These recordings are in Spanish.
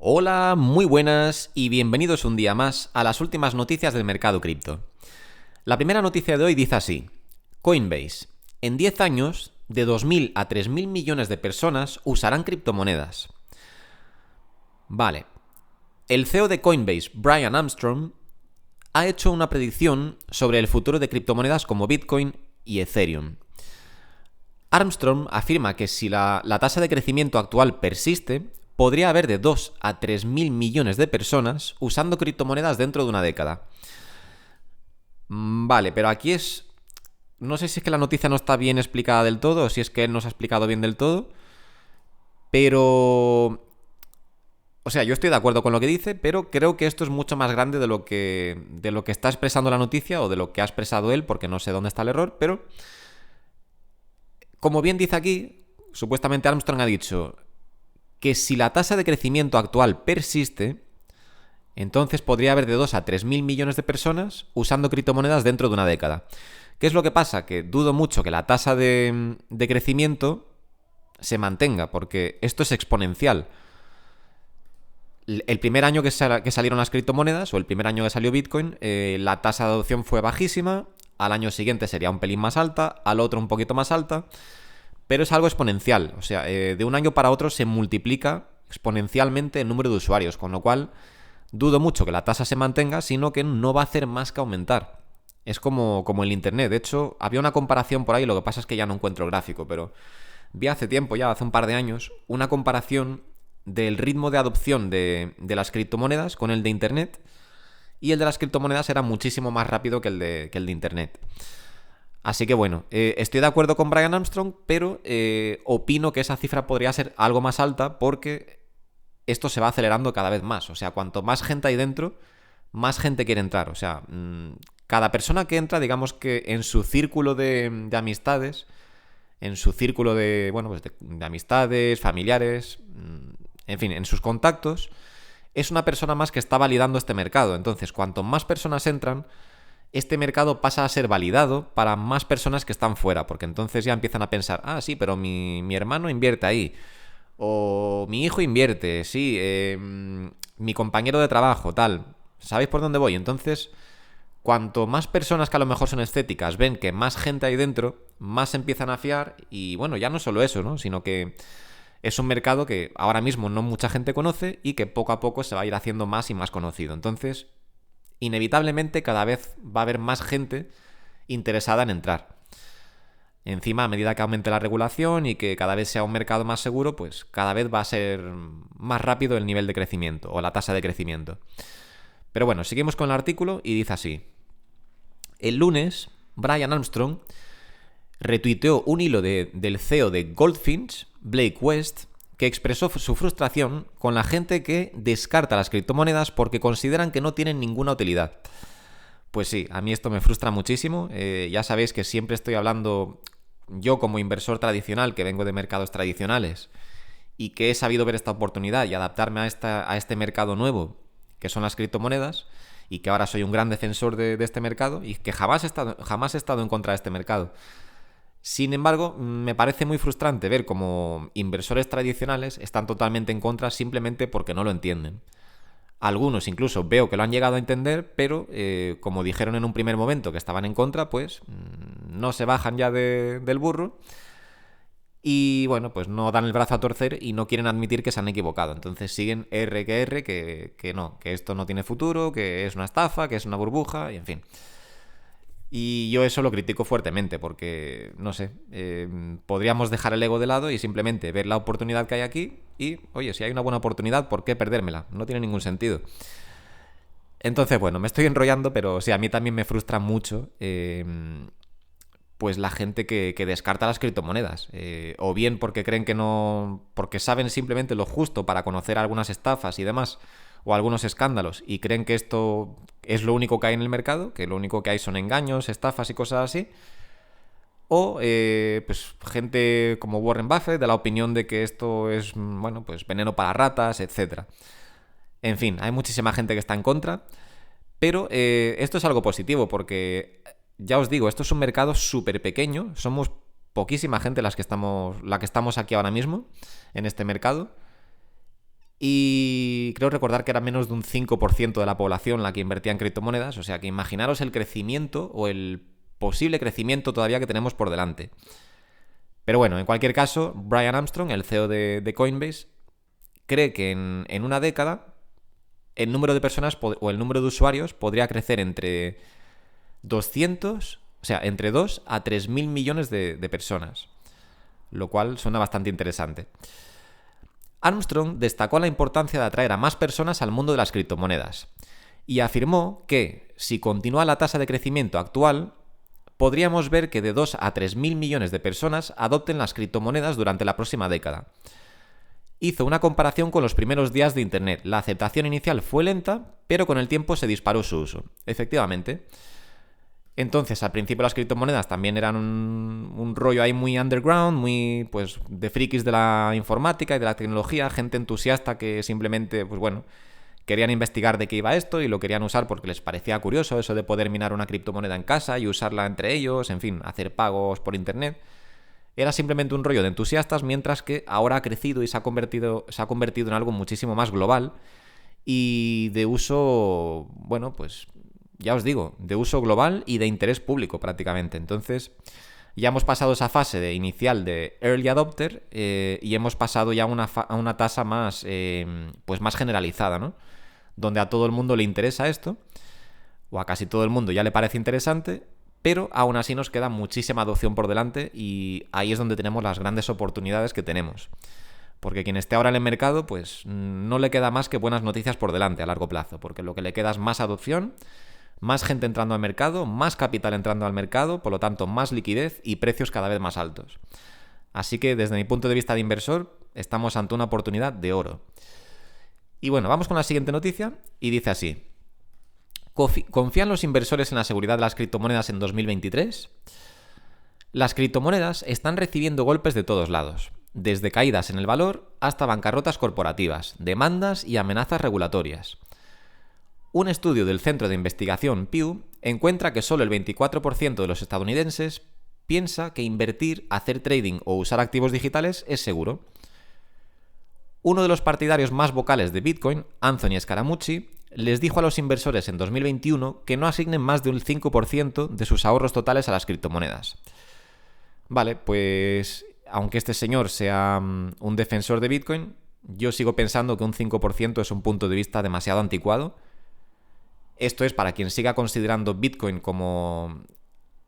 Hola, muy buenas y bienvenidos un día más a las últimas noticias del mercado cripto. La primera noticia de hoy dice así: Coinbase. En 10 años, de 2.000 a 3.000 millones de personas usarán criptomonedas. Vale. El CEO de Coinbase, Brian Armstrong, ha hecho una predicción sobre el futuro de criptomonedas como Bitcoin y Ethereum. Armstrong afirma que si la tasa de crecimiento actual persiste, podría haber de 2 a 3.000 millones de personas usando criptomonedas dentro de una década. Vale, pero aquí es... No sé si es que la noticia no está bien explicada del todo, o si es que él no se ha explicado bien del todo, pero... O sea, yo estoy de acuerdo con lo que dice, pero creo que esto es mucho más grande de lo que está expresando la noticia o de lo que ha expresado él, porque no sé dónde está el error, pero... Como bien dice aquí, supuestamente Armstrong ha dicho que si la tasa de crecimiento actual persiste, entonces podría haber de 2 a 3.000 millones de personas usando criptomonedas dentro de una década. ¿Qué es lo que pasa? Que dudo mucho que la tasa de crecimiento se mantenga, porque esto es exponencial. El primer año que salieron las criptomonedas, o el primer año que salió Bitcoin, la tasa de adopción fue bajísima, al año siguiente sería un pelín más alta, al otro un poquito más alta, pero es algo exponencial. O sea, de un año para otro se multiplica exponencialmente el número de usuarios, con lo cual dudo mucho que la tasa se mantenga, sino que no va a hacer más que aumentar. Es como el Internet. De hecho, había una comparación por ahí, lo que pasa es que ya no encuentro el gráfico, pero vi hace tiempo, ya hace un par de años, una comparación del ritmo de adopción de las criptomonedas con el de Internet, y el de las criptomonedas era muchísimo más rápido que el de Internet. Así que bueno, estoy de acuerdo con Brian Armstrong, pero opino que esa cifra podría ser algo más alta porque esto se va acelerando cada vez más. O sea, cuanto más gente hay dentro, más gente quiere entrar. O sea, cada persona que entra, digamos que en su círculo de amistades, en su círculo de, bueno, pues de amistades, familiares, en fin, en sus contactos, es una persona más que está validando este mercado. Entonces, cuanto más personas entran, este mercado pasa a ser validado para más personas que están fuera, porque entonces ya empiezan a pensar, ah, sí, pero mi hermano invierte ahí, o mi hijo invierte, sí, mi compañero de trabajo, tal. ¿Sabéis por dónde voy? Entonces, cuanto más personas que a lo mejor son escépticas ven que más gente hay dentro, más se empiezan a fiar, y bueno, ya no solo eso, ¿no? Sino que es un mercado que ahora mismo no mucha gente conoce y que poco a poco se va a ir haciendo más y más conocido. Entonces, inevitablemente cada vez va a haber más gente interesada en entrar. Encima, a medida que aumente la regulación y que cada vez sea un mercado más seguro, pues cada vez va a ser más rápido el nivel de crecimiento o la tasa de crecimiento. Pero bueno, seguimos con el artículo y dice así: el lunes, Brian Armstrong retuiteó un hilo del CEO de Goldfinch, Blake West, que expresó su frustración con la gente que descarta las criptomonedas porque consideran que no tienen ninguna utilidad. Pues sí, a mí esto me frustra muchísimo. Ya sabéis que siempre estoy hablando, yo como inversor tradicional, que vengo de mercados tradicionales, y que he sabido ver esta oportunidad y adaptarme a este mercado nuevo, que son las criptomonedas, y que ahora soy un gran defensor de este mercado, y que jamás he estado en contra de este mercado. Sin embargo, me parece muy frustrante ver cómo inversores tradicionales están totalmente en contra simplemente porque no lo entienden. Algunos incluso veo que lo han llegado a entender, pero como dijeron en un primer momento que estaban en contra, pues no se bajan ya del burro y bueno, pues no dan el brazo a torcer y no quieren admitir que se han equivocado. Entonces siguen R que R, que no, que esto no tiene futuro, que es una estafa, que es una burbuja, y en fin. Y yo eso lo critico fuertemente porque, no sé, podríamos dejar el ego de lado y simplemente ver la oportunidad que hay aquí y, oye, si hay una buena oportunidad, ¿por qué perdérmela? No tiene ningún sentido. Entonces, bueno, me estoy enrollando, pero sí, a mí también me frustra mucho pues la gente que descarta las criptomonedas. O bien porque creen que no... porque saben simplemente lo justo para conocer algunas estafas y demás, o algunos escándalos, y creen que esto es lo único que hay en el mercado, que lo único que hay son engaños, estafas y cosas así. O pues gente como Warren Buffett, de la opinión de que esto es, bueno, pues veneno para ratas, etcétera. En fin, hay muchísima gente que está en contra, pero esto es algo positivo porque, ya os digo, esto es un mercado súper pequeño, somos poquísima gente la que estamos aquí ahora mismo, en este mercado, y creo recordar que era menos de un 5% de la población la que invertía en criptomonedas, o sea que imaginaros el crecimiento o el posible crecimiento todavía que tenemos por delante. Pero bueno, en cualquier caso, Brian Armstrong, el CEO de Coinbase, cree que en una década el número de personas o el número de usuarios podría crecer entre 200, o sea, entre 2 a 3.000 millones de personas, lo cual suena bastante interesante. Armstrong destacó la importancia de atraer a más personas al mundo de las criptomonedas y afirmó que, si continúa la tasa de crecimiento actual, podríamos ver que de 2 a 3.000 millones de personas adopten las criptomonedas durante la próxima década. Hizo una comparación con los primeros días de Internet. La aceptación inicial fue lenta, pero con el tiempo se disparó su uso. Efectivamente. Entonces, al principio las criptomonedas también eran un rollo ahí muy underground, muy pues de frikis de la informática y de la tecnología, gente entusiasta que simplemente, pues bueno, querían investigar de qué iba esto y lo querían usar porque les parecía curioso eso de poder minar una criptomoneda en casa y usarla entre ellos, en fin, hacer pagos por internet. Era simplemente un rollo de entusiastas, mientras que ahora ha crecido y se ha convertido en algo muchísimo más global y de uso, bueno, pues ya os digo, de uso global y de interés público prácticamente. Entonces, ya hemos pasado esa fase de inicial de early adopter y hemos pasado ya a una tasa más, pues más generalizada, ¿no? Donde a todo el mundo le interesa esto, o a casi todo el mundo ya le parece interesante, pero aún así nos queda muchísima adopción por delante y ahí es donde tenemos las grandes oportunidades que tenemos. Porque quien esté ahora en el mercado, pues no le queda más que buenas noticias por delante a largo plazo, porque lo que le queda es más adopción, más gente entrando al mercado, más capital entrando al mercado, por lo tanto más liquidez y precios cada vez más altos. Así que desde mi punto de vista de inversor, estamos ante una oportunidad de oro. Y bueno, vamos con la siguiente noticia y dice así. ¿Confían los inversores en la seguridad de las criptomonedas en 2023? Las criptomonedas están recibiendo golpes de todos lados, desde caídas en el valor hasta bancarrotas corporativas, demandas y amenazas regulatorias. Un estudio del centro de investigación Pew encuentra que solo el 24% de los estadounidenses piensa que invertir, hacer trading o usar activos digitales es seguro. Uno de los partidarios más vocales de Bitcoin, Anthony Scaramucci, les dijo a los inversores en 2021 que no asignen más de un 5% de sus ahorros totales a las criptomonedas. Vale, pues aunque este señor sea un defensor de Bitcoin, yo sigo pensando que un 5% es un punto de vista demasiado anticuado. Esto es para quien siga considerando Bitcoin como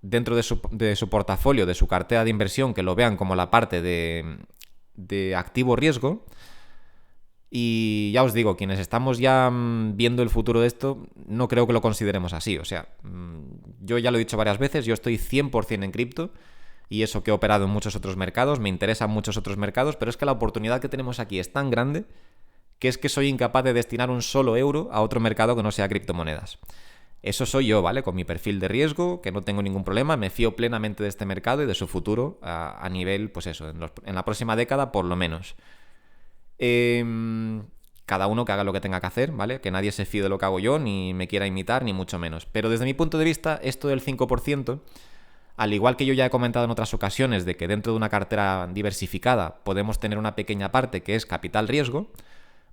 dentro de su portafolio, de su cartera de inversión, que lo vean como la parte de activo riesgo. Y ya os digo, quienes estamos ya viendo el futuro de esto, no creo que lo consideremos así. O sea, yo ya lo he dicho varias veces, yo estoy 100% en cripto y eso que he operado en muchos otros mercados, me interesan muchos otros mercados, pero es que la oportunidad que tenemos aquí es tan grande que es que soy incapaz de destinar un solo euro a otro mercado que no sea criptomonedas. Eso soy yo, ¿vale? Con mi perfil de riesgo, que no tengo ningún problema, me fío plenamente de este mercado y de su futuro a nivel, pues eso, en la próxima década por lo menos. Cada uno que haga lo que tenga que hacer, ¿vale? Que nadie se fíe de lo que hago yo, ni me quiera imitar, ni mucho menos. Pero desde mi punto de vista, esto del 5%, al igual que yo ya he comentado en otras ocasiones de que dentro de una cartera diversificada podemos tener una pequeña parte que es capital riesgo,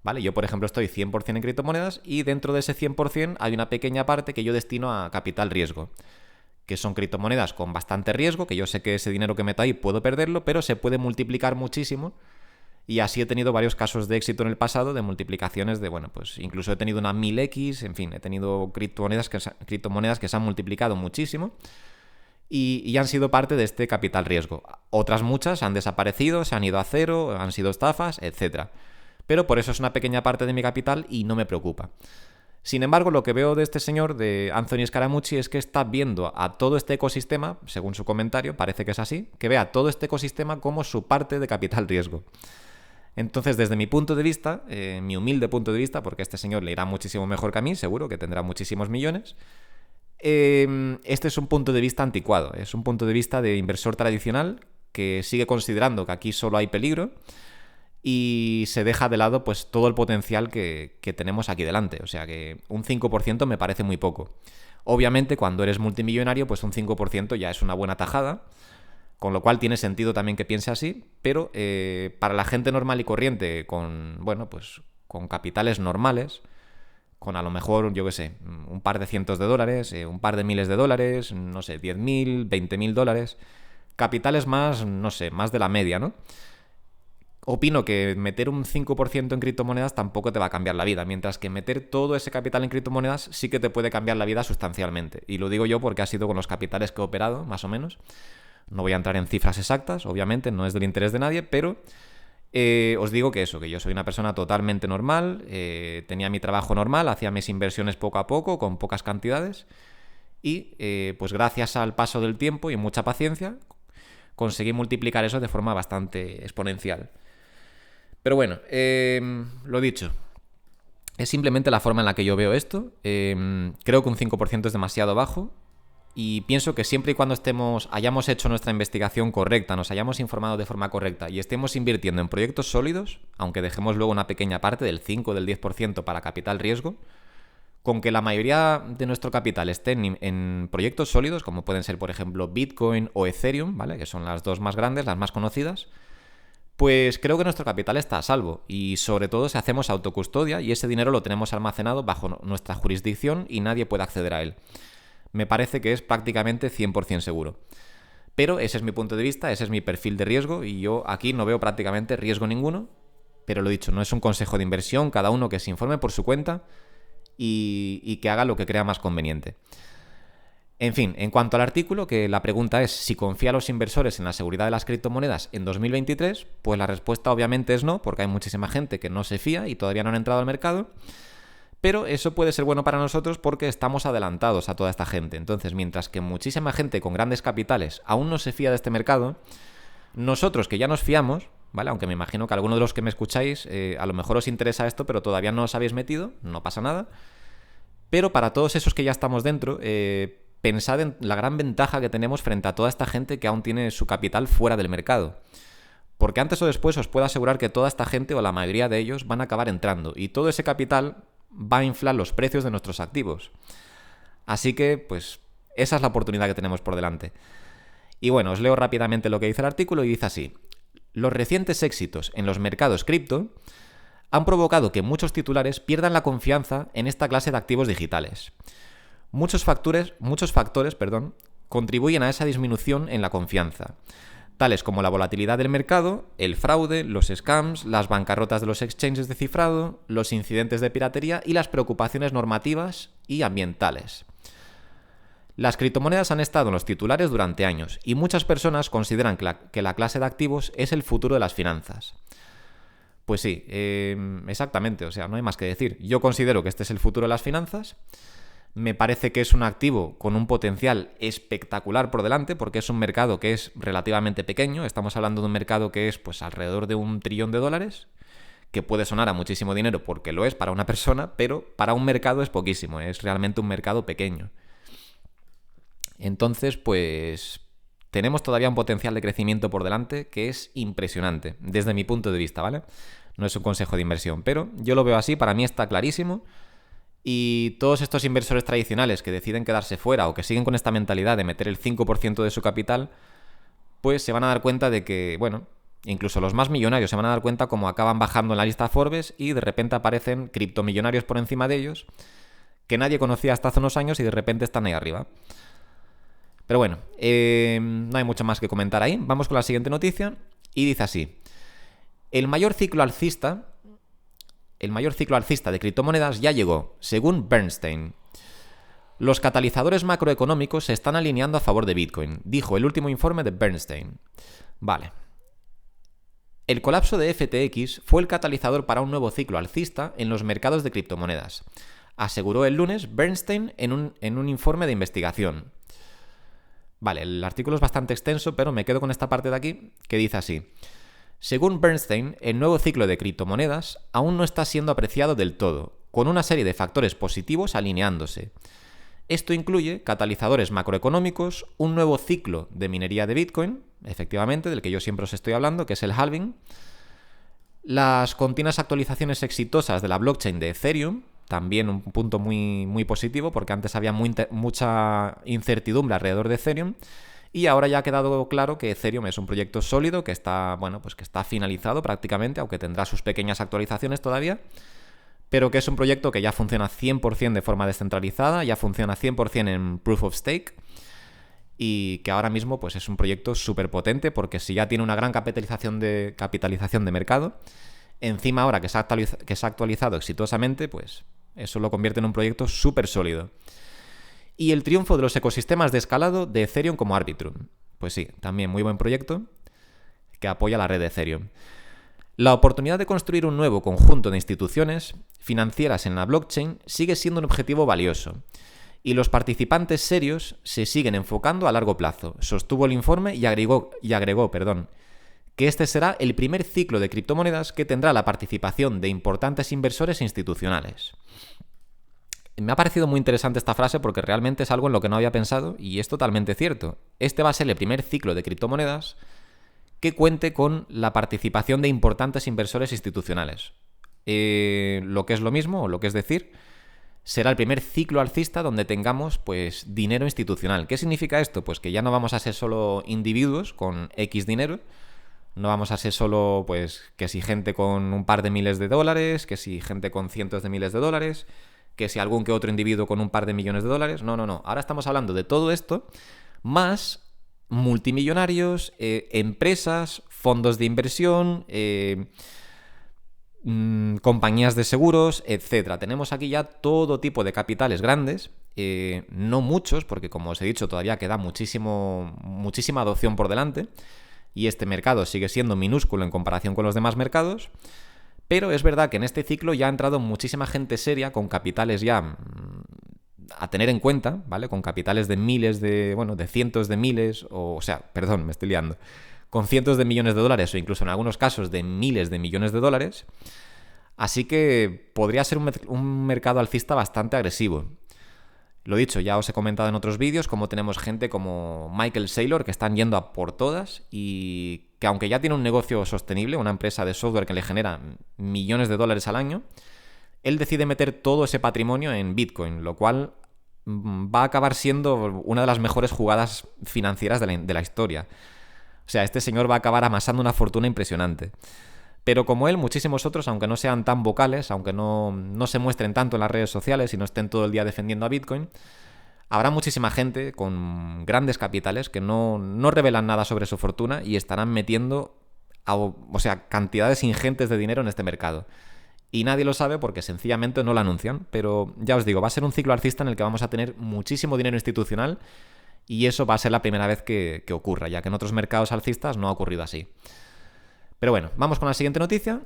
¿vale? Yo, por ejemplo, estoy 100% en criptomonedas y dentro de ese 100% hay una pequeña parte que yo destino a capital riesgo, que son criptomonedas con bastante riesgo, que yo sé que ese dinero que meto ahí puedo perderlo, pero se puede multiplicar muchísimo. Y así he tenido varios casos de éxito en el pasado de multiplicaciones de, bueno, pues incluso he tenido una 1000x, en fin, he tenido criptomonedas que se han multiplicado muchísimo y han sido parte de este capital riesgo. Otras muchas han desaparecido, se han ido a cero, han sido estafas, etcétera. Pero por eso es una pequeña parte de mi capital y no me preocupa. Sin embargo, lo que veo de este señor, de Anthony Scaramucci, es que está viendo a todo este ecosistema, según su comentario, parece que es así, que ve a todo este ecosistema como su parte de capital riesgo. Entonces, desde mi punto de vista, mi humilde punto de vista, porque este señor le irá muchísimo mejor que a mí, seguro que tendrá muchísimos millones, este es un punto de vista anticuado, es un punto de vista de inversor tradicional que sigue considerando que aquí solo hay peligro y se deja de lado pues todo el potencial que tenemos aquí delante. O sea que un 5% me parece muy poco. Obviamente, cuando eres multimillonario, pues un 5% ya es una buena tajada, con lo cual tiene sentido también que piense así, pero para la gente normal y corriente, con, bueno, pues con capitales normales, con a lo mejor, yo qué sé, un par de cientos de dólares, un par de miles de dólares, no sé, 10.000, 20.000 dólares, capitales más, no sé, más de la media, ¿no? Opino que meter un 5% en criptomonedas tampoco te va a cambiar la vida, mientras que meter todo ese capital en criptomonedas sí que te puede cambiar la vida sustancialmente. Y lo digo yo porque ha sido con los capitales que he operado, más o menos. No voy a entrar en cifras exactas, obviamente, no es del interés de nadie, pero os digo que eso, que yo soy una persona totalmente normal, tenía mi trabajo normal, hacía mis inversiones poco a poco, con pocas cantidades, y pues gracias al paso del tiempo y mucha paciencia, conseguí multiplicar eso de forma bastante exponencial. Pero bueno, lo dicho, es simplemente la forma en la que yo veo esto. Creo que un 5% es demasiado bajo y pienso que siempre y cuando hayamos hecho nuestra investigación correcta, nos hayamos informado de forma correcta y estemos invirtiendo en proyectos sólidos, aunque dejemos luego una pequeña parte del 5 o del 10% para capital riesgo, con que la mayoría de nuestro capital esté en proyectos sólidos, como pueden ser, por ejemplo, Bitcoin o Ethereum, ¿vale? Que son las dos más grandes, las más conocidas, pues creo que nuestro capital está a salvo y sobre todo si hacemos autocustodia y ese dinero lo tenemos almacenado bajo nuestra jurisdicción y nadie puede acceder a él. Me parece que es prácticamente 100% seguro. Pero ese es mi punto de vista, ese es mi perfil de riesgo y yo aquí no veo prácticamente riesgo ninguno. Pero lo dicho, no es un consejo de inversión, cada uno que se informe por su cuenta y que haga lo que crea más conveniente. En fin, en cuanto al artículo, que la pregunta es si confía a los inversores en la seguridad de las criptomonedas en 2023, pues la respuesta obviamente es no, porque hay muchísima gente que no se fía y todavía no han entrado al mercado, pero eso puede ser bueno para nosotros porque estamos adelantados a toda esta gente. Entonces, mientras que muchísima gente con grandes capitales aún no se fía de este mercado, nosotros que ya nos fiamos, ¿vale? Aunque me imagino que algunos de los que me escucháis a lo mejor os interesa esto, pero todavía no os habéis metido, no pasa nada. Pero para todos esos que ya estamos dentro, pensad en la gran ventaja que tenemos frente a toda esta gente que aún tiene su capital fuera del mercado. Porque antes o después os puedo asegurar que toda esta gente o la mayoría de ellos van a acabar entrando y todo ese capital va a inflar los precios de nuestros activos. Así que, pues, esa es la oportunidad que tenemos por delante. Y bueno, os leo rápidamente lo que dice el artículo y dice así: los recientes éxitos en los mercados cripto han provocado que muchos titulares pierdan la confianza en esta clase de activos digitales. Muchos factores, contribuyen a esa disminución en la confianza, tales como la volatilidad del mercado, el fraude, los scams, las bancarrotas de los exchanges de cifrado, los incidentes de piratería y las preocupaciones normativas y ambientales. Las criptomonedas han estado en los titulares durante años y muchas personas consideran que la clase de activos es el futuro de las finanzas. Pues sí, exactamente, o sea, no hay más que decir. Yo considero que este es el futuro de las finanzas. Me parece que es un activo con un potencial espectacular por delante, porque es un mercado que es relativamente pequeño. Estamos hablando de un mercado que es pues alrededor de $1 trillón, que puede sonar a muchísimo dinero porque lo es para una persona, pero para un mercado es poquísimo, es realmente un mercado pequeño. Entonces, pues tenemos todavía un potencial de crecimiento por delante que es impresionante, desde mi punto de vista, ¿vale? No es un consejo de inversión, pero yo lo veo así, para mí está clarísimo. Y todos estos inversores tradicionales que deciden quedarse fuera o que siguen con esta mentalidad de meter el 5% de su capital, pues se van a dar cuenta de que, bueno, incluso los más millonarios se van a dar cuenta cómo acaban bajando en la lista Forbes y de repente aparecen criptomillonarios por encima de ellos que nadie conocía hasta hace unos años y de repente están ahí arriba. Pero bueno, no hay mucho más que comentar ahí. Vamos con la siguiente noticia y dice así: el mayor ciclo alcista de criptomonedas ya llegó, según Bernstein. Los catalizadores macroeconómicos se están alineando a favor de Bitcoin, dijo el último informe de Bernstein. Vale. El colapso de FTX fue el catalizador para un nuevo ciclo alcista en los mercados de criptomonedas, aseguró el lunes Bernstein en un informe de investigación. Vale, el artículo es bastante extenso, pero me quedo con esta parte de aquí que dice así: según Bernstein, el nuevo ciclo de criptomonedas aún no está siendo apreciado del todo, con una serie de factores positivos alineándose. Esto incluye catalizadores macroeconómicos, un nuevo ciclo de minería de Bitcoin, efectivamente, del que yo siempre os estoy hablando, que es el halving, las continuas actualizaciones exitosas de la blockchain de Ethereum, también un punto muy, muy positivo, porque antes había mucha incertidumbre alrededor de Ethereum, Y ahora ya ha quedado claro que Ethereum es un proyecto sólido, que está, bueno, pues que está finalizado prácticamente, aunque tendrá sus pequeñas actualizaciones todavía, pero que es un proyecto que ya funciona 100% de forma descentralizada, ya funciona 100% en Proof of Stake, y que ahora mismo pues es un proyecto súper potente, porque si ya tiene una gran capitalización de mercado, encima ahora que se ha actualizado exitosamente, pues eso lo convierte en un proyecto súper sólido. Y el triunfo de los ecosistemas de escalado de Ethereum como Arbitrum. Pues sí, también muy buen proyecto que apoya la red de Ethereum. La oportunidad de construir un nuevo conjunto de instituciones financieras en la blockchain sigue siendo un objetivo valioso, y los participantes serios se siguen enfocando a largo plazo, sostuvo el informe y agregó, que este será el primer ciclo de criptomonedas que tendrá la participación de importantes inversores institucionales. Me ha parecido muy interesante esta frase porque realmente es algo en lo que no había pensado y es totalmente cierto. Este va a ser el primer ciclo de criptomonedas que cuente con la participación de importantes inversores institucionales. Lo que es lo mismo, o lo que es decir, será el primer ciclo alcista donde tengamos pues dinero institucional. ¿Qué significa esto? Pues que ya no vamos a ser solo individuos con X dinero, no vamos a ser solo pues que si gente con un par de miles de dólares, que si gente con cientos de miles de dólares, que si algún que otro individuo con un par de millones de dólares. No. Ahora estamos hablando de todo esto, más multimillonarios, empresas, fondos de inversión, compañías de seguros, etcétera. Tenemos aquí ya todo tipo de capitales grandes, no muchos, porque como os he dicho, todavía queda muchísima adopción por delante, y este mercado sigue siendo minúsculo en comparación con los demás mercados. Pero es verdad que en este ciclo ya ha entrado muchísima gente seria con capitales ya a tener en cuenta, ¿vale? Con capitales de miles de cientos de miles, me estoy liando, con cientos de millones de dólares o incluso en algunos casos de miles de millones de dólares. Así que podría ser un mercado alcista bastante agresivo. Lo dicho, ya os he comentado en otros vídeos cómo tenemos gente como Michael Saylor que están yendo a por todas y que aunque ya tiene un negocio sostenible, una empresa de software que le genera millones de dólares al año, él decide meter todo ese patrimonio en Bitcoin, lo cual va a acabar siendo una de las mejores jugadas financieras de la historia. O sea, este señor va a acabar amasando una fortuna impresionante. Pero como él, muchísimos otros, aunque no sean tan vocales, aunque no se muestren tanto en las redes sociales y no estén todo el día defendiendo a Bitcoin, habrá muchísima gente con grandes capitales que no revelan nada sobre su fortuna y estarán metiendo cantidades ingentes de dinero en este mercado. Y nadie lo sabe porque sencillamente no lo anuncian. Pero ya os digo, va a ser un ciclo alcista en el que vamos a tener muchísimo dinero institucional y eso va a ser la primera vez que ocurra, ya que en otros mercados alcistas no ha ocurrido así. Pero bueno, vamos con la siguiente noticia.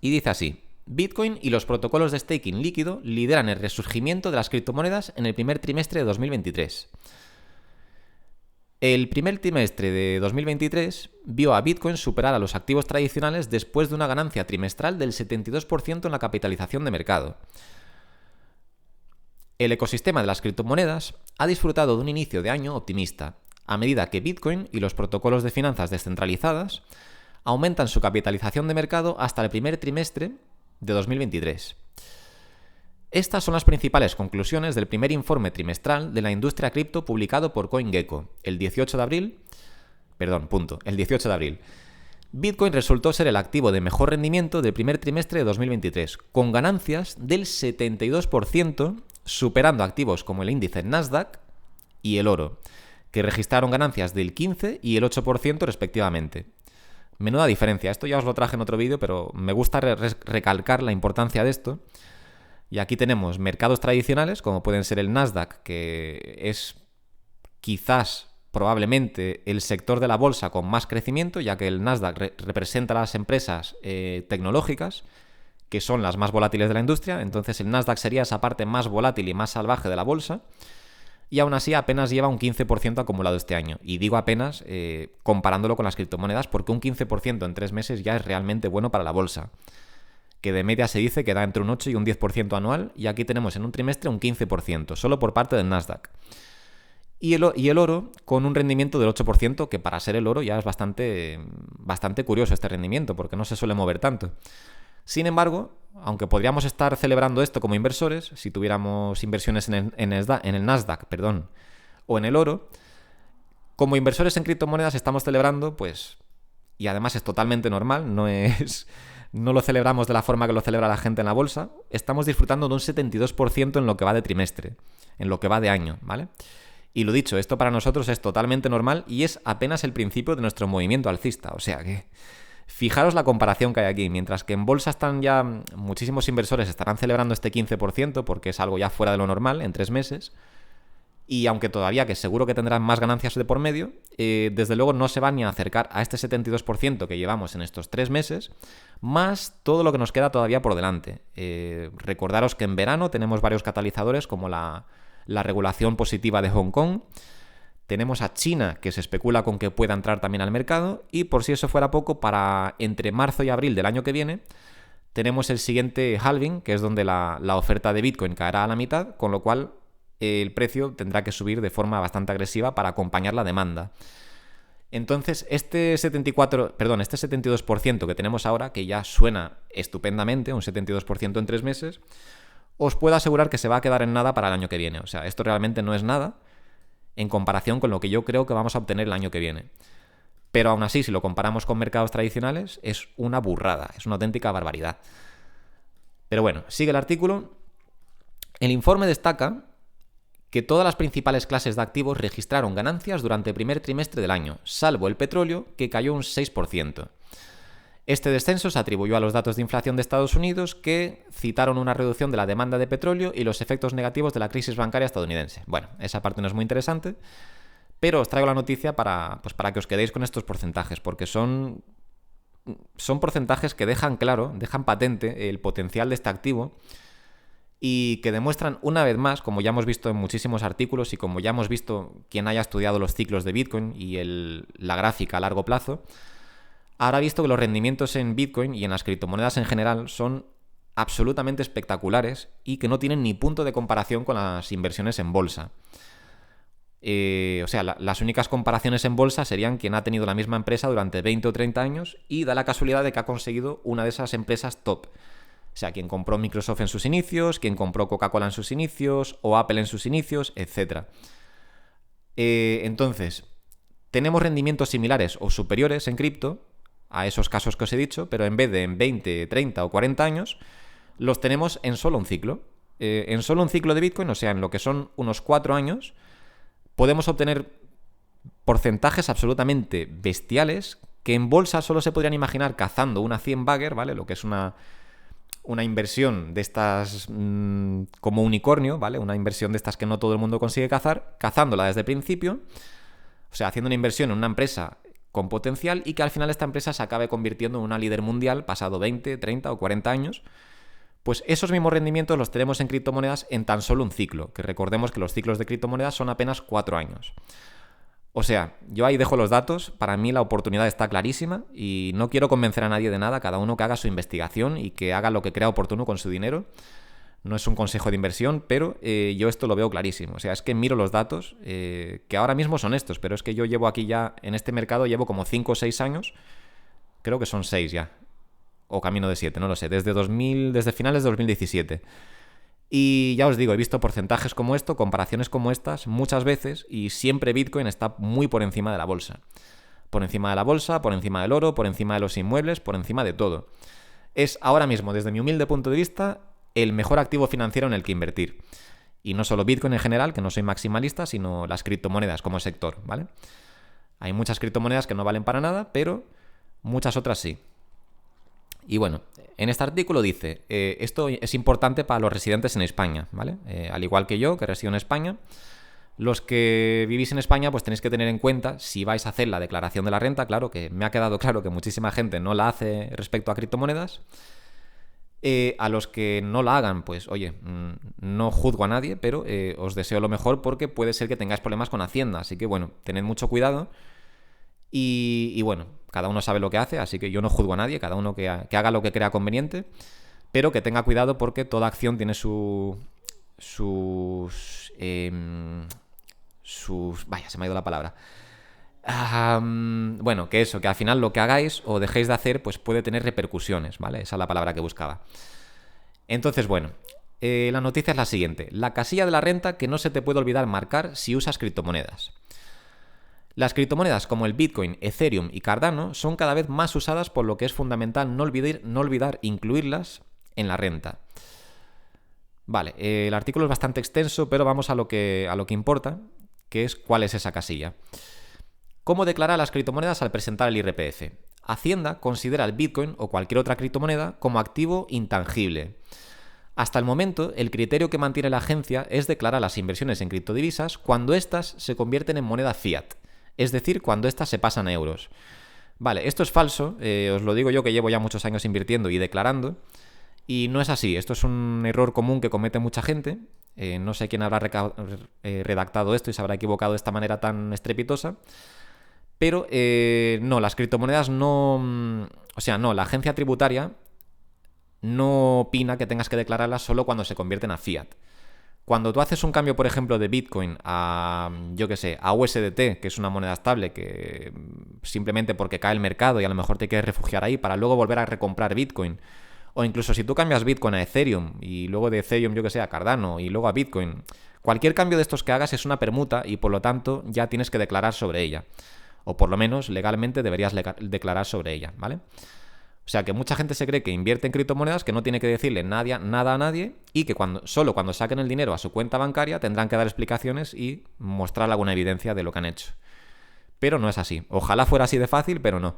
Y dice así: Bitcoin y los protocolos de staking líquido lideran el resurgimiento de las criptomonedas en el primer trimestre de 2023. El primer trimestre de 2023 vio a Bitcoin superar a los activos tradicionales después de una ganancia trimestral del 72% en la capitalización de mercado. El ecosistema de las criptomonedas ha disfrutado de un inicio de año optimista, a medida que Bitcoin y los protocolos de finanzas descentralizadas aumentan su capitalización de mercado hasta el primer trimestre de 2023. Estas son las principales conclusiones del primer informe trimestral de la industria cripto publicado por CoinGecko el 18 de abril. Bitcoin resultó ser el activo de mejor rendimiento del primer trimestre de 2023, con ganancias del 72%, superando activos como el índice Nasdaq y el oro, que registraron ganancias del 15% y el 8% respectivamente. Menuda diferencia. Esto ya os lo traje en otro vídeo, pero me gusta recalcar la importancia de esto. Y aquí tenemos mercados tradicionales, como pueden ser el Nasdaq, que es quizás, probablemente, el sector de la bolsa con más crecimiento, ya que el Nasdaq representa a las empresas tecnológicas, que son las más volátiles de la industria. Entonces el Nasdaq sería esa parte más volátil y más salvaje de la bolsa. Y aún así apenas lleva un 15% acumulado este año. Y digo apenas comparándolo con las criptomonedas, porque un 15% en 3 meses ya es realmente bueno para la bolsa. Que de media se dice que da entre un 8 y un 10% anual, y aquí tenemos en un trimestre un 15%, solo por parte del Nasdaq. Y el oro con un rendimiento del 8%, que para ser el oro ya es bastante curioso este rendimiento, porque no se suele mover tanto. Sin embargo, aunque podríamos estar celebrando esto como inversores, si tuviéramos inversiones en el Nasdaq, o en el oro, Como inversores en criptomonedas estamos celebrando, pues, y además es totalmente normal, no lo celebramos de la forma que lo celebra la gente en la bolsa, estamos disfrutando de un 72% en lo que va de trimestre, en lo que va de año, ¿vale? Y lo dicho, esto para nosotros es totalmente normal y es apenas el principio de nuestro movimiento alcista, o sea que fijaros la comparación que hay aquí, mientras que en bolsa están ya muchísimos inversores estarán celebrando este 15% porque es algo ya fuera de lo normal en 3 meses. Y aunque todavía, que seguro que tendrán más ganancias de por medio, desde luego no se van ni a acercar a este 72% que llevamos en estos 3 meses, más todo lo que nos queda todavía por delante. Recordaros que en verano tenemos varios catalizadores como la regulación positiva de Hong Kong, tenemos a China, que se especula con que pueda entrar también al mercado, y por si eso fuera poco, para entre marzo y abril del año que viene, tenemos el siguiente halving, que es donde la oferta de Bitcoin caerá a la mitad, con lo cual el precio tendrá que subir de forma bastante agresiva para acompañar la demanda. Entonces, este 72% que tenemos ahora, que ya suena estupendamente, un 72% en 3 meses, os puedo asegurar que se va a quedar en nada para el año que viene. O sea, esto realmente no es nada en comparación con lo que yo creo que vamos a obtener el año que viene. Pero aún así, si lo comparamos con mercados tradicionales, es una burrada, es una auténtica barbaridad. Pero bueno, sigue el artículo. El informe destaca que todas las principales clases de activos registraron ganancias durante el primer trimestre del año, salvo el petróleo, que cayó un 6%. Este descenso se atribuyó a los datos de inflación de Estados Unidos, que citaron una reducción de la demanda de petróleo y los efectos negativos de la crisis bancaria estadounidense. Bueno, esa parte no es muy interesante, pero os traigo la noticia para que os quedéis con estos porcentajes, porque son porcentajes que dejan claro, dejan patente el potencial de este activo, y que demuestran una vez más, como ya hemos visto en muchísimos artículos y como ya hemos visto quien haya estudiado los ciclos de Bitcoin y la gráfica a largo plazo, habrá visto que los rendimientos en Bitcoin y en las criptomonedas en general son absolutamente espectaculares y que no tienen ni punto de comparación con las inversiones en bolsa. O sea, las únicas comparaciones en bolsa serían quien ha tenido la misma empresa durante 20 o 30 años y da la casualidad de que ha conseguido una de esas empresas top. O sea, quien compró Microsoft en sus inicios, quien compró Coca-Cola en sus inicios, o Apple en sus inicios, etc. Entonces, tenemos rendimientos similares o superiores en cripto a esos casos que os he dicho, pero en vez de en 20, 30 o 40 años, los tenemos en solo un ciclo. En solo un ciclo de Bitcoin, o sea, en lo que son unos 4 años, podemos obtener porcentajes absolutamente bestiales que en bolsa solo se podrían imaginar cazando una 100 bagger, ¿vale? Lo que es una inversión de estas como unicornio, ¿vale? Una inversión de estas que no todo el mundo consigue cazar, cazándola desde el principio, o sea, haciendo una inversión en una empresa con potencial y que al final esta empresa se acabe convirtiendo en una líder mundial pasado 20, 30 o 40 años. Pues esos mismos rendimientos los tenemos en criptomonedas en tan solo un ciclo, que recordemos que los ciclos de criptomonedas son apenas 4 años. O sea, yo ahí dejo los datos, para mí la oportunidad está clarísima y no quiero convencer a nadie de nada, cada uno que haga su investigación y que haga lo que crea oportuno con su dinero. No es un consejo de inversión, pero yo esto lo veo clarísimo. O sea, es que miro los datos, que ahora mismo son estos, pero es que yo llevo aquí ya, en este mercado, llevo como 5 o 6 años, creo que son 6 ya, o camino de 7, no lo sé, desde finales de 2017. Y ya os digo, he visto porcentajes como esto, comparaciones como estas, muchas veces, y siempre Bitcoin está muy por encima de la bolsa. Por encima de la bolsa, por encima del oro, por encima de los inmuebles, por encima de todo. Es ahora mismo, desde mi humilde punto de vista, el mejor activo financiero en el que invertir. Y no solo Bitcoin en general, que no soy maximalista, sino las criptomonedas como sector, ¿vale? Hay muchas criptomonedas que no valen para nada, pero muchas otras sí. Y bueno, en este artículo dice, esto es importante para los residentes en España, ¿vale? Al igual que yo, que resido en España, los que vivís en España pues tenéis que tener en cuenta, si vais a hacer la declaración de la renta, claro que me ha quedado claro que muchísima gente no la hace respecto a criptomonedas. A los que no la hagan, pues oye, no juzgo a nadie, pero os deseo lo mejor porque puede ser que tengáis problemas con Hacienda, así que bueno, tened mucho cuidado. Y bueno, cada uno sabe lo que hace, así que yo no juzgo a nadie, cada uno que haga lo que crea conveniente, pero que tenga cuidado porque toda acción tiene sus... Vaya, se me ha ido la palabra. Bueno, que eso, que al final lo que hagáis o dejéis de hacer, pues puede tener repercusiones, ¿vale? Esa es la palabra que buscaba. Entonces, bueno, la noticia es la siguiente. La casilla de la renta que no se te puede olvidar marcar si usas criptomonedas. Las criptomonedas como el Bitcoin, Ethereum y Cardano son cada vez más usadas, por lo que es fundamental no olvidar incluirlas en la renta. Vale, el artículo es bastante extenso, pero vamos a lo que importa, que es cuál es esa casilla. ¿Cómo declarar las criptomonedas al presentar el IRPF? Hacienda considera el Bitcoin o cualquier otra criptomoneda como activo intangible. Hasta el momento, el criterio que mantiene la agencia es declarar las inversiones en criptodivisas cuando éstas se convierten en moneda fiat, es decir, cuando éstas se pasan a euros. Vale, esto es falso, os lo digo yo que llevo ya muchos años invirtiendo y declarando, y no es así. Esto es un error común que comete mucha gente. No sé quién habrá redactado esto y se habrá equivocado de esta manera tan estrepitosa. Pero no, las criptomonedas no... O sea, no, la agencia tributaria no opina que tengas que declararlas solo cuando se convierten a fiat. Cuando tú haces un cambio, por ejemplo, de Bitcoin a, yo qué sé, a USDT, que es una moneda estable, que simplemente porque cae el mercado y a lo mejor te quieres refugiar ahí para luego volver a recomprar Bitcoin. O incluso si tú cambias Bitcoin a Ethereum y luego de Ethereum, yo que sé, a Cardano y luego a Bitcoin. Cualquier cambio de estos que hagas es una permuta y por lo tanto ya tienes que declarar sobre ella. O por lo menos legalmente deberías declarar sobre ella, ¿vale? O sea que mucha gente se cree que invierte en criptomonedas, que no tiene que decirle nada a nadie y que solo cuando saquen el dinero a su cuenta bancaria tendrán que dar explicaciones y mostrar alguna evidencia de lo que han hecho. Pero no es así. Ojalá fuera así de fácil, pero no.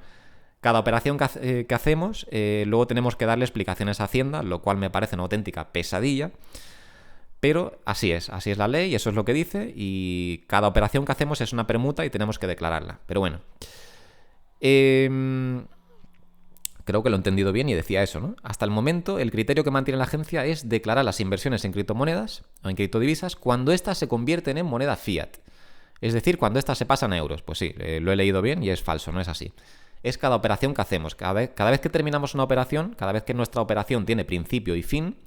Cada operación que hacemos, luego tenemos que darle explicaciones a Hacienda, lo cual me parece una auténtica pesadilla. Pero así es la ley, eso es lo que dice, y cada operación que hacemos es una permuta y tenemos que declararla. Pero bueno. Creo que lo he entendido bien y decía eso, ¿no? Hasta el momento, el criterio que mantiene la agencia es declarar las inversiones en criptomonedas o en criptodivisas cuando éstas se convierten en moneda fiat. Es decir, cuando éstas se pasan a euros. Pues sí, lo he leído bien y es falso, no es así. Es cada operación que hacemos. Cada vez que terminamos una operación, cada vez que nuestra operación tiene principio y fin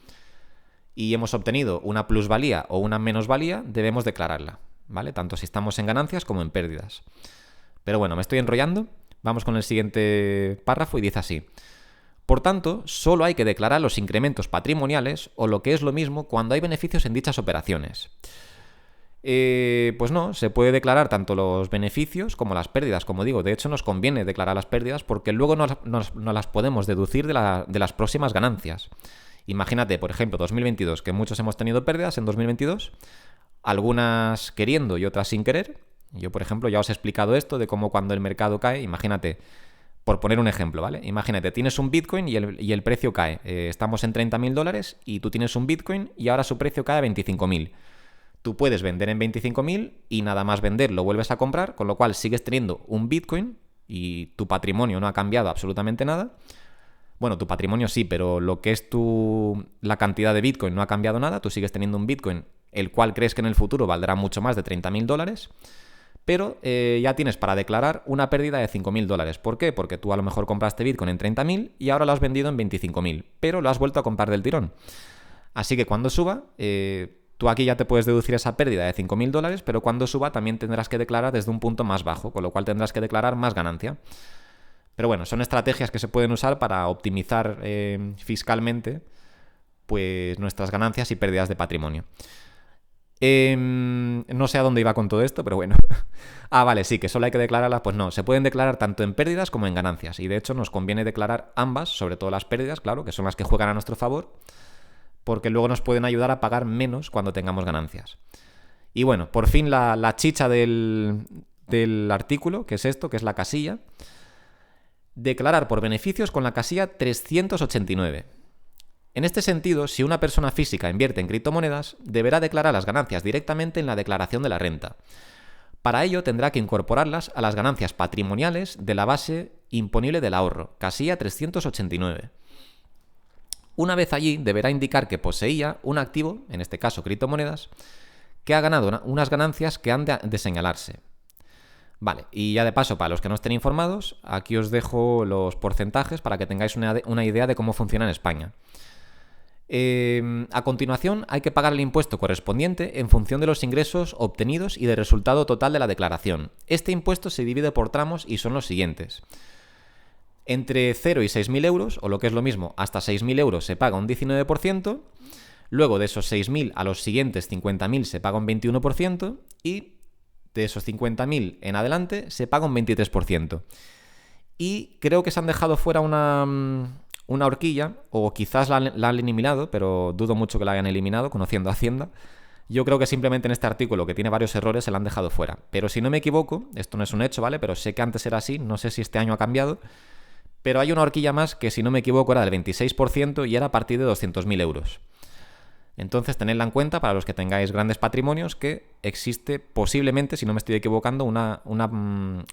y hemos obtenido una plusvalía o una menosvalía, debemos declararla, ¿vale? Tanto si estamos en ganancias como en pérdidas. Pero bueno, me estoy enrollando. Vamos con el siguiente párrafo y dice así. Por tanto, solo hay que declarar los incrementos patrimoniales o lo que es lo mismo cuando hay beneficios en dichas operaciones. Pues no, se puede declarar tanto los beneficios como las pérdidas, como digo. De hecho, nos conviene declarar las pérdidas porque luego no las podemos deducir de las próximas ganancias. Imagínate, por ejemplo, 2022, que muchos hemos tenido pérdidas en 2022, algunas queriendo y otras sin querer. Yo, por ejemplo, ya os he explicado esto de cómo cuando el mercado cae, imagínate, por poner un ejemplo, ¿vale? Imagínate, tienes un Bitcoin y el precio cae. Estamos en $30.000 y tú tienes un Bitcoin y ahora su precio cae a 25.000. Tú puedes vender en 25.000 y nada más vender lo vuelves a comprar, con lo cual sigues teniendo un Bitcoin y tu patrimonio no ha cambiado absolutamente nada. Bueno, tu patrimonio sí, pero lo que es la cantidad de Bitcoin no ha cambiado nada. Tú sigues teniendo un Bitcoin, el cual crees que en el futuro valdrá mucho más de $30.000. Pero ya tienes para declarar una pérdida de $5.000. ¿Por qué? Porque tú a lo mejor compraste Bitcoin en 30.000 y ahora lo has vendido en 25.000, pero lo has vuelto a comprar del tirón. Así que cuando suba, tú aquí ya te puedes deducir esa pérdida de $5.000, pero cuando suba también tendrás que declarar desde un punto más bajo, con lo cual tendrás que declarar más ganancia. Pero bueno, son estrategias que se pueden usar para optimizar fiscalmente pues nuestras ganancias y pérdidas de patrimonio. No sé a dónde iba con todo esto, pero bueno. Vale, sí, que solo hay que declararlas. Pues no, se pueden declarar tanto en pérdidas como en ganancias. Y de hecho nos conviene declarar ambas, sobre todo las pérdidas, claro, que son las que juegan a nuestro favor, porque luego nos pueden ayudar a pagar menos cuando tengamos ganancias. Y bueno, por fin la chicha del artículo, que es esto, que es la casilla. Declarar por beneficios con la casilla 389. En este sentido, si una persona física invierte en criptomonedas, deberá declarar las ganancias directamente en la declaración de la renta. Para ello tendrá que incorporarlas a las ganancias patrimoniales de la base imponible del ahorro, casilla 389. Una vez allí, deberá indicar que poseía un activo, en este caso criptomonedas, que ha ganado unas ganancias que han de señalarse. Vale, y ya de paso, para los que no estén informados, aquí os dejo los porcentajes para que tengáis una idea de cómo funciona en España. A continuación, hay que pagar el impuesto correspondiente en función de los ingresos obtenidos y del resultado total de la declaración. Este impuesto se divide por tramos y son los siguientes. Entre 0 y 6.000 euros, o lo que es lo mismo, hasta 6.000 euros se paga un 19%, luego de esos 6.000 a los siguientes 50.000 se paga un 21% y de esos 50.000 en adelante se paga un 23%. Y creo que se han dejado fuera una horquilla, o quizás la han eliminado, pero dudo mucho que la hayan eliminado, conociendo a Hacienda. Yo creo que simplemente en este artículo, que tiene varios errores, se la han dejado fuera. Pero si no me equivoco, esto no es un hecho, ¿vale? Pero sé que antes era así, no sé si este año ha cambiado, pero hay una horquilla más que, si no me equivoco, era del 26% y era a partir de 200.000 euros. Entonces, tenedla en cuenta para los que tengáis grandes patrimonios, que existe posiblemente, si no me estoy equivocando, una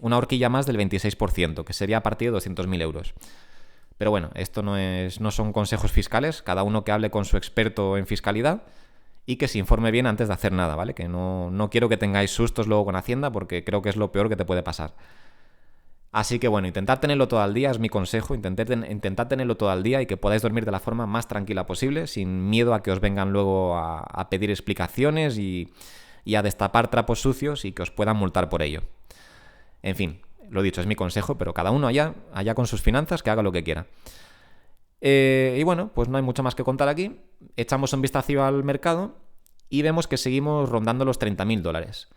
horquilla más del 26%, que sería a partir de 200.000 euros. Pero bueno, esto no son consejos fiscales, cada uno que hable con su experto en fiscalidad y que se informe bien antes de hacer nada, ¿vale? Que no quiero que tengáis sustos luego con Hacienda, porque creo que es lo peor que te puede pasar. Así que bueno, intentad tenerlo todo al día, es mi consejo, intentad tenerlo todo al día y que podáis dormir de la forma más tranquila posible, sin miedo a que os vengan luego a pedir explicaciones y a destapar trapos sucios y que os puedan multar por ello. En fin, lo dicho, es mi consejo, pero cada uno allá con sus finanzas, que haga lo que quiera. Y bueno, pues no hay mucho más que contar aquí. Echamos un vistazo al mercado y vemos que seguimos rondando los 30.000 dólares.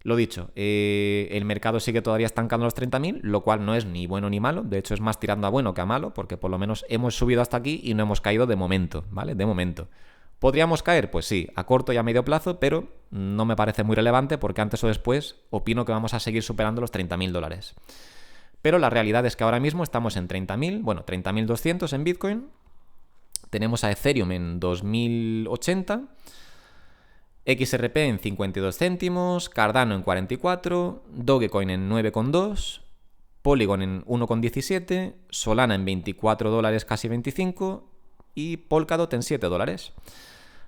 Lo dicho, el mercado sigue todavía estancando los 30.000, lo cual no es ni bueno ni malo. De hecho, es más tirando a bueno que a malo, porque por lo menos hemos subido hasta aquí y no hemos caído de momento, ¿vale? De momento. ¿Podríamos caer? Pues sí, a corto y a medio plazo, pero no me parece muy relevante porque antes o después opino que vamos a seguir superando los 30.000 dólares. Pero la realidad es que ahora mismo estamos en 30.000, bueno, 30.200 en Bitcoin. Tenemos a Ethereum en 2.080. XRP en 52 céntimos, Cardano en 44, Dogecoin en 9,2, Polygon en 1,17, Solana en 24 dólares, casi 25, y Polkadot en 7 dólares.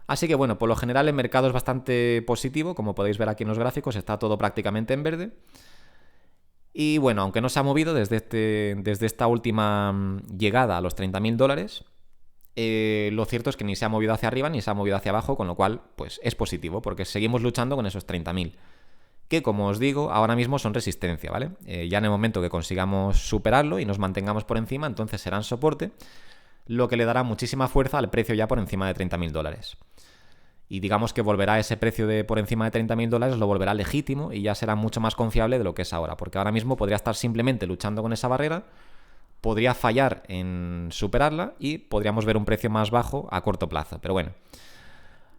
Así que bueno, por lo general el mercado es bastante positivo, como podéis ver aquí en los gráficos, está todo prácticamente en verde. Y bueno, aunque no se ha movido desde esta última llegada a los 30.000 dólares, lo cierto es que ni se ha movido hacia arriba ni se ha movido hacia abajo, con lo cual pues es positivo, porque seguimos luchando con esos 30.000, que como os digo, ahora mismo son resistencia, ¿vale? Ya en el momento que consigamos superarlo y nos mantengamos por encima, entonces serán soporte, lo que le dará muchísima fuerza al precio ya por encima de 30.000 dólares. Y digamos que volverá ese precio de por encima de 30.000 dólares, lo volverá legítimo y ya será mucho más confiable de lo que es ahora, porque ahora mismo podría estar simplemente luchando con esa barrera, podría fallar en superarla y podríamos ver un precio más bajo a corto plazo. Pero bueno,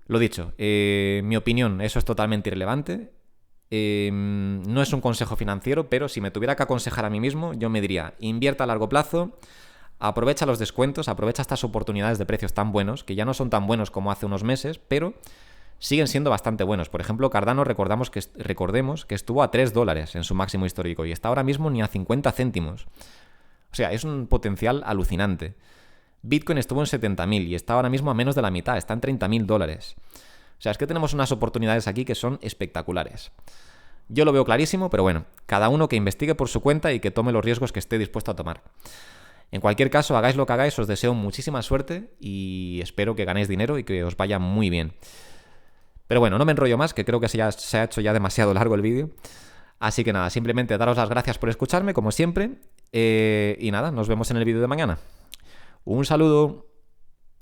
lo dicho, mi opinión, eso es totalmente irrelevante. No es un consejo financiero, pero si me tuviera que aconsejar a mí mismo, yo me diría, invierta a largo plazo, aprovecha los descuentos, aprovecha estas oportunidades de precios tan buenos, que ya no son tan buenos como hace unos meses, pero siguen siendo bastante buenos. Por ejemplo, Cardano, recordemos que estuvo a 3 dólares en su máximo histórico y está ahora mismo ni a 50 céntimos. O sea, es un potencial alucinante. Bitcoin estuvo en 70.000 y está ahora mismo a menos de la mitad, está en 30.000 dólares. O sea, es que tenemos unas oportunidades aquí que son espectaculares. Yo lo veo clarísimo, pero bueno, cada uno que investigue por su cuenta y que tome los riesgos que esté dispuesto a tomar. En cualquier caso, hagáis lo que hagáis, os deseo muchísima suerte y espero que ganéis dinero y que os vaya muy bien. Pero bueno, no me enrollo más, que creo que se ha hecho ya demasiado largo el vídeo. Así que nada, simplemente daros las gracias por escucharme, como siempre. Y nada, nos vemos en el vídeo de mañana. Un saludo.